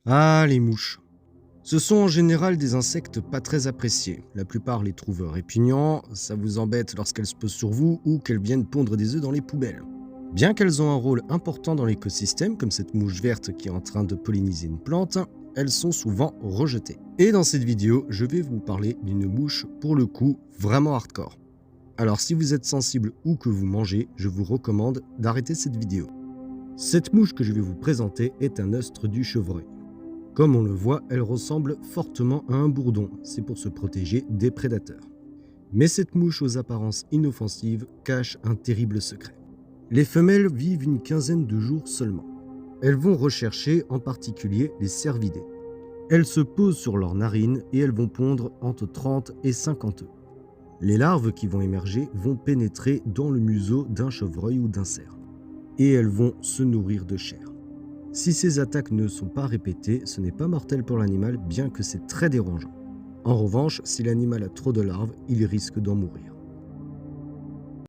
Ah, les mouches. Ce sont en général des insectes pas très appréciés. La plupart les trouvent répugnants, ça vous embête lorsqu'elles se posent sur vous ou qu'elles viennent pondre des œufs dans les poubelles. Bien qu'elles ont un rôle important dans l'écosystème, comme cette mouche verte qui est en train de polliniser une plante, elles sont souvent rejetées. Et dans cette vidéo, je vais vous parler d'une mouche, pour le coup, vraiment hardcore. Alors si vous êtes sensible ou que vous mangez, je vous recommande d'arrêter cette vidéo. Cette mouche que je vais vous présenter est un astre du chevreuil. Comme on le voit, elle ressemble fortement à un bourdon, c'est pour se protéger des prédateurs. Mais cette mouche aux apparences inoffensives cache un terrible secret. Les femelles vivent une quinzaine de jours seulement. Elles vont rechercher en particulier les cervidés. Elles se posent sur leurs narines et elles vont pondre entre 30 et 50 œufs. Les larves qui vont émerger vont pénétrer dans le museau d'un chevreuil ou d'un cerf. Et elles vont se nourrir de chair. Si ces attaques ne sont pas répétées, ce n'est pas mortel pour l'animal, bien que c'est très dérangeant. En revanche, si l'animal a trop de larves, il risque d'en mourir.